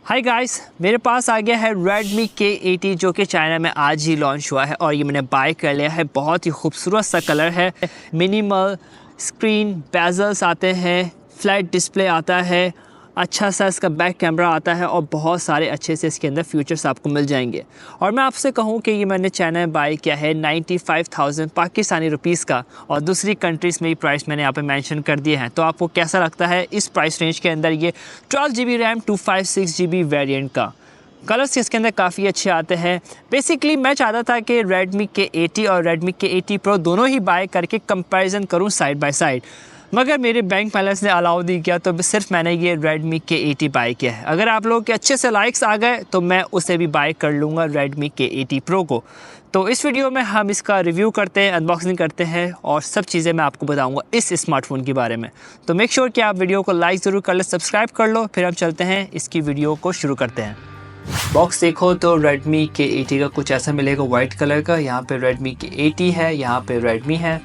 Hi guys, मेरे पास आ गया है Redmi K80 जो कि चाइना में आज ही लॉन्च हुआ है और ये मैंने बाय कर लिया है। बहुत ही खूबसूरत सा कलर है, मिनिमल स्क्रीन बेजल्स आते हैं, फ्लैट डिस्प्ले आता है, अच्छा सा इसका बैक कैमरा आता है और बहुत सारे अच्छे से इसके अंदर फीचर्स आपको मिल जाएंगे। और मैं आपसे कहूँ कि ये मैंने चाइना में बाय किया है 95,000 पाकिस्तानी रुपीस का और दूसरी कंट्रीज़ में ये प्राइस मैंने यहाँ पे मेंशन कर दिए हैं। तो आपको कैसा लगता है इस प्राइस रेंज के अंदर ये 12GB रैम 256GB वेरिएंट का? कलर्स इसके अंदर काफ़ी अच्छे आते हैं। बेसिकली मैं चाहता था कि Redmi K80 और Redmi K80 Pro दोनों ही बाय करके कंपैरिजन करूं साइड बाय साइड, मगर मेरे बैंक बैलेंस ने अलाउ नहीं किया, तो सिर्फ मैंने ये Redmi K80 बाय किया है। अगर आप लोगों के अच्छे से लाइक्स आ गए तो मैं उसे भी बाय कर लूँगा Redmi K80 Pro को। तो इस वीडियो में हम इसका रिव्यू करते हैं, अनबॉक्सिंग करते हैं और सब चीज़ें मैं आपको बताऊंगा इस स्मार्टफोन के बारे में। तो मेक श्योर कि आप वीडियो को लाइक ज़रूर कर लो, सब्सक्राइब कर लो। फिर हम चलते हैं इसकी वीडियो को शुरू करते हैं। बॉक्स देखो तो Redmi K80 का कुछ ऐसा मिलेगा वाइट कलर का। यहाँ पे Redmi K80 है, यहाँ पे Redmi है।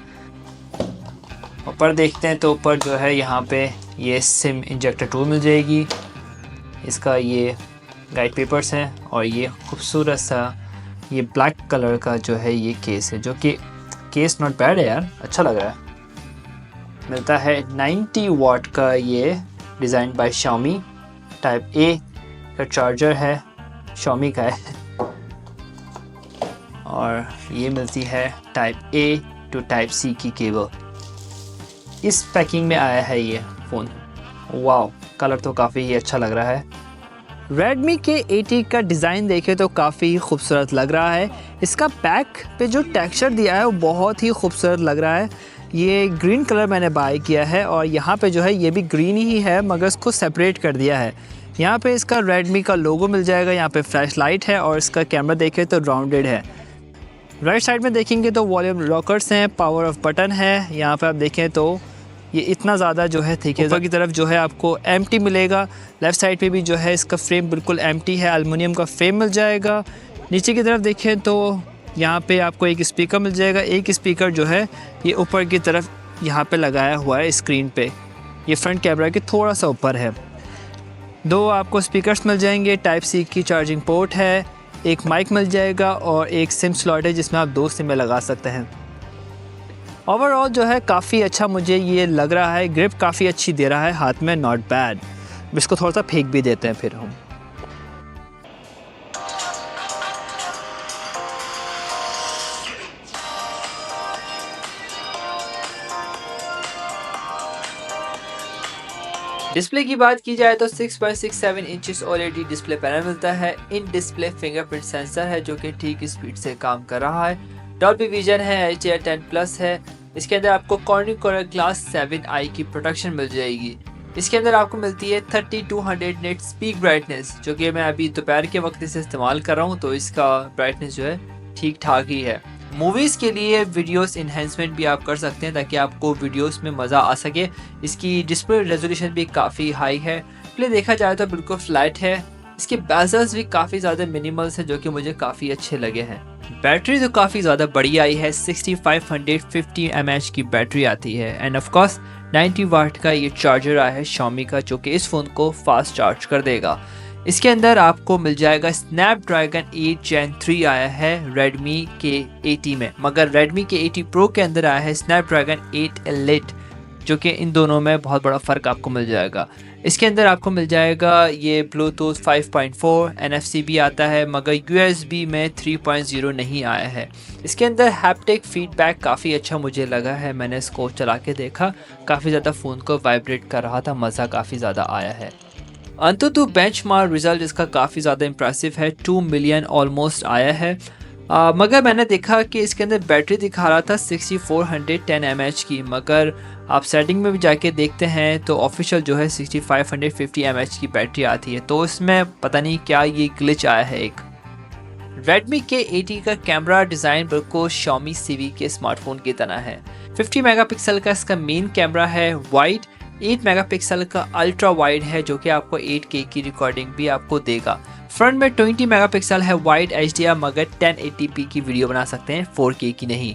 ऊपर देखते हैं तो ऊपर जो है यहाँ पे ये सिम इंजेक्टर टूल मिल जाएगी, इसका ये गाइड पेपर्स हैं और ये खूबसूरत सा ये ब्लैक कलर का जो है ये केस है, जो कि केस नॉट बैड है यार, अच्छा लग रहा है। मिलता है 90 वाट का ये design by Xiaomi। Type A का चार्जर है, Xiaomi का है। और ये मिलती है type A to type C की केबल। इस पैकिंग में आया है ये फ़ोन। वाओ, कलर तो काफ़ी ही अच्छा लग रहा है। Redmi K80 का डिज़ाइन देखें तो काफ़ी खूबसूरत लग रहा है। इसका बैक पे जो टेक्सचर दिया है वो बहुत ही खूबसूरत लग रहा है। ये ग्रीन कलर मैंने बाय किया है और यहाँ पे जो है ये भी ग्रीन ही है, मगर इसको सेपरेट कर दिया है। यहाँ पे इसका Redmi का लोगो मिल जाएगा, यहाँ पे फ्लैश लाइट है और इसका कैमरा देखें तो राउंडेड है। राइट साइड में देखेंगे तो वॉल्यूम लॉकर्स हैं, पावर ऑफ बटन है। यहाँ पे आप देखें तो ये इतना ज़्यादा जो है ठीक है। ऊपर की तरफ जो है आपको एम्प्टी मिलेगा, लेफ़्ट साइड पे भी जो है इसका फ्रेम बिल्कुल एम्प्टी है, एल्युमिनियम का फ्रेम मिल जाएगा। नीचे की तरफ देखें तो यहाँ पे आपको एक स्पीकर मिल जाएगा। एक स्पीकर जो है ये ऊपर की तरफ यहाँ पे लगाया हुआ है स्क्रीन पे, ये फ्रंट कैमरा के थोड़ा सा ऊपर है। दो आपको स्पीकर्स मिल जाएंगे, टाइप सी की चार्जिंग पोर्ट है, एक माइक मिल जाएगा और एक सिम स्लॉट है जिसमें आप 2 सिमें लगा सकते हैं। ओवरऑल जो है काफ़ी अच्छा मुझे ये लग रहा है, ग्रिप काफ़ी अच्छी दे रहा है हाथ में, नॉट बैड। इसको थोड़ा सा फेंक भी देते हैं फिर हम। डिस्प्ले की बात की जाए तो 6.67 इंचेस OLED डिस्प्ले पैनल मिलता है। इन डिस्प्ले फिंगरप्रिंट सेंसर है जो कि ठीक स्पीड से काम कर रहा है। डॉल्बी विजन है, HDR10+ है। इसके अंदर आपको कॉर्निंग कोरल ग्लास 7i की प्रोटेक्शन मिल जाएगी। इसके अंदर आपको मिलती है 3200 निट्स पीक ब्राइटनेस, जो कि मैं अभी दोपहर के वक्त इसे इस्तेमाल कर रहा हूँ, तो इसका ब्राइटनेस जो है ठीक ठाक ही है। मूवीज़ के लिए वीडियोस इन्हेंसमेंट भी आप कर सकते हैं ताकि आपको वीडियोस में मज़ा आ सके। इसकी डिस्प्ले रेजोल्यूशन भी काफ़ी हाई है। डिस्प्ले देखा जाए तो बिल्कुल फ्लैट है। इसके बेजल्स भी काफ़ी ज़्यादा मिनिमल्स हैं जो कि मुझे काफ़ी अच्छे लगे हैं। बैटरी तो काफ़ी ज़्यादा बड़ी आई है, 6550 mAh की बैटरी आती है। एंड ऑफ कोर्स 90 वाट का ये चार्जर आया है Xiaomi का, जो कि इस फ़ोन को फास्ट चार्ज कर देगा। इसके अंदर आपको मिल जाएगा स्नैपड्रैगन 8 Gen 3 आया है Redmi K80 में, मगर Redmi K80 Pro के अंदर आया है स्नैपड्रैगन 8 Elite, जो कि इन दोनों में बहुत बड़ा फ़र्क आपको मिल जाएगा। इसके अंदर आपको मिल जाएगा ये Bluetooth 5.4, NFC भी आता है, मगर USB में 3.0 नहीं आया है। इसके अंदर हैप्टिक फीडबैक काफ़ी अच्छा मुझे लगा है, मैंने इसको चला के देखा, काफ़ी ज़्यादा फ़ोन को वाइब्रेट कर रहा था, मज़ा काफ़ी ज़्यादा आया है। अंततः बेंचमार्क रिजल्ट इसका काफ़ी ज़्यादा इंप्रेसिव है, 2 मिलियन ऑलमोस्ट आया है। मगर मैंने देखा कि इसके अंदर बैटरी दिखा रहा था 6410 mAh की, मगर आप सेटिंग में भी जाके देखते हैं तो ऑफिशियल जो है 6550 mAh की बैटरी आती है, तो इसमें पता नहीं क्या ये ग्लिच आया है एक। Redmi K80 का कैमरा डिज़ाइन बिल्कुल Xiaomi CV के स्मार्टफोन की तरह है। 50 मेगापिक्सल का इसका मेन कैमरा है, वाइड 8 मेगापिक्सल का अल्ट्रा वाइड है जो कि आपको 8K की रिकॉर्डिंग भी आपको देगा। फ्रंट में 20 मेगापिक्सल है वाइड HDR, मगर 1080p की वीडियो बना सकते हैं, 4K की नहीं।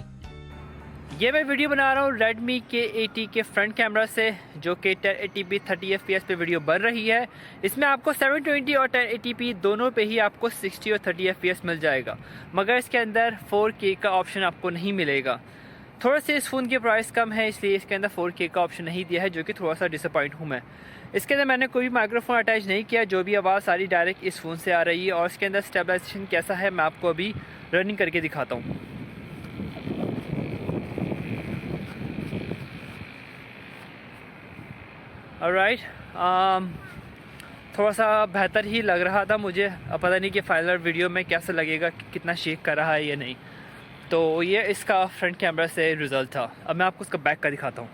ये मैं वीडियो बना रहा हूँ Redmi K80 के फ्रंट कैमरा से, जो कि 1080p 30 fps पे वीडियो बन रही है। इसमें आपको 720 और 1080p दोनों पे ही आपको 60 और 30 fps मिल जाएगा, मगर इसके अंदर 4K का ऑप्शन आपको नहीं मिलेगा। थोड़ा सा इस फ़ोन की प्राइस कम है, इसलिए इसके अंदर 4K का ऑप्शन नहीं दिया है, जो कि थोड़ा सा डिसअपॉइंट हूँ मैं। इसके अंदर मैंने कोई माइक्रोफोन अटैच नहीं किया, जो भी आवाज़ सारी डायरेक्ट इस फ़ोन से आ रही है। और इसके अंदर स्टेबलाइजेशन कैसा है मैं आपको अभी रनिंग करके दिखाता हूँ। ऑलराइट, थोड़ा सा बेहतर ही लग रहा था मुझे। अब पता नहीं कि फाइनल वीडियो में कैसा लगेगा, कितना शेक कर रहा है या नहीं। तो ये इसका फ्रंट कैमरा से रिज़ल्ट था। अब मैं आपको उसका बैक का दिखाता हूँ।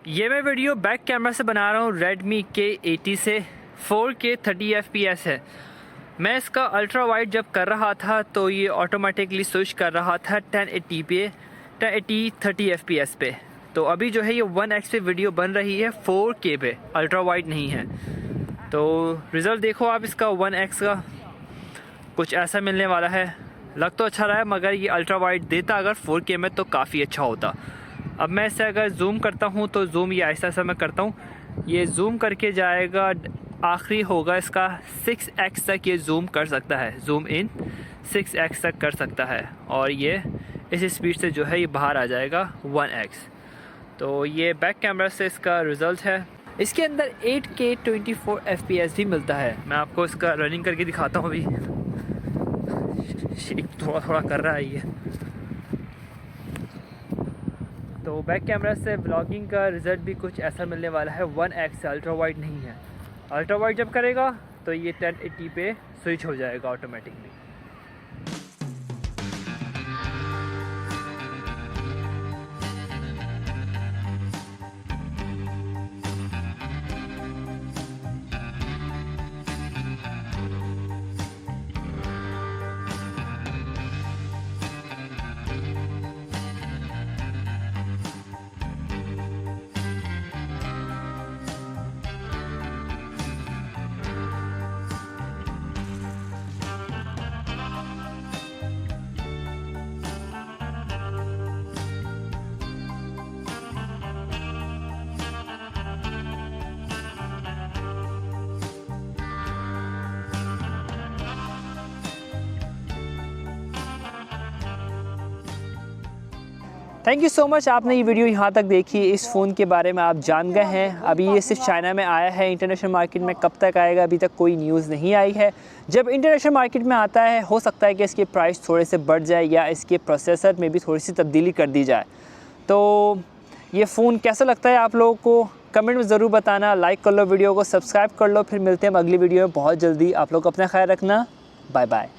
ये मैं वीडियो बैक कैमरा से बना रहा हूँ Redmi K80 से। 4K 30 fps है। मैं इसका अल्ट्रा वाइड जब कर रहा था तो ये ऑटोमेटिकली स्विच कर रहा था 1080 पे 1080 30 fps पे। तो अभी जो है ये 1x पे वीडियो बन रही है 4K पे, अल्ट्रा वाइड नहीं है। तो रिज़ल्ट देखो आप इसका 1x का, कुछ ऐसा मिलने वाला है। लग तो अच्छा रहा है, मगर ये अल्ट्रा वाइड देता अगर 4K में तो काफ़ी अच्छा होता। अब मैं इसे अगर जूम करता हूँ तो जूम ये ऐसा ऐसा मैं करता हूँ, ये जूम करके जाएगा, आखिरी होगा इसका 6x तक ये जूम कर सकता है, जूम इन 6x तक कर सकता है। और ये इस स्पीड से जो है ये बाहर आ जाएगा 1x। तो ये बैक कैमरा से इसका रिज़ल्ट है। इसके अंदर 8K 24 fps भी मिलता है। मैं आपको इसका रनिंग करके दिखाता हूँ। अभी शेक थोड़ा थोड़ा कर रहा है ये। तो बैक कैमरा से व्लॉगिंग का रिज़ल्ट भी कुछ ऐसा मिलने वाला है 1x, अल्ट्रा वाइड नहीं है। अल्ट्रा वाइड जब करेगा तो ये 1080 पे स्विच हो जाएगा automatically. Thank you so much, आपने ये वीडियो यहाँ तक देखी। इस फ़ोन के बारे में आप जान गए हैं। अभी ये सिर्फ चाइना में आया है, इंटरनेशनल मार्केट में कब तक आएगा अभी तक कोई न्यूज़ नहीं आई है। जब इंटरनेशनल मार्केट में आता है हो सकता है कि इसके प्राइस थोड़े से बढ़ जाए या इसके प्रोसेसर में भी थोड़ी सी तब्दीली कर दी जाए। तो ये फ़ोन कैसा लगता है आप लोगों को कमेंट में ज़रूर बताना। लाइक कर लो वीडियो को, सब्सक्राइब कर लो। फिर मिलते हैं अगली वीडियो में बहुत जल्दी। आप लोग अपना ख्याल रखना। Bye bye.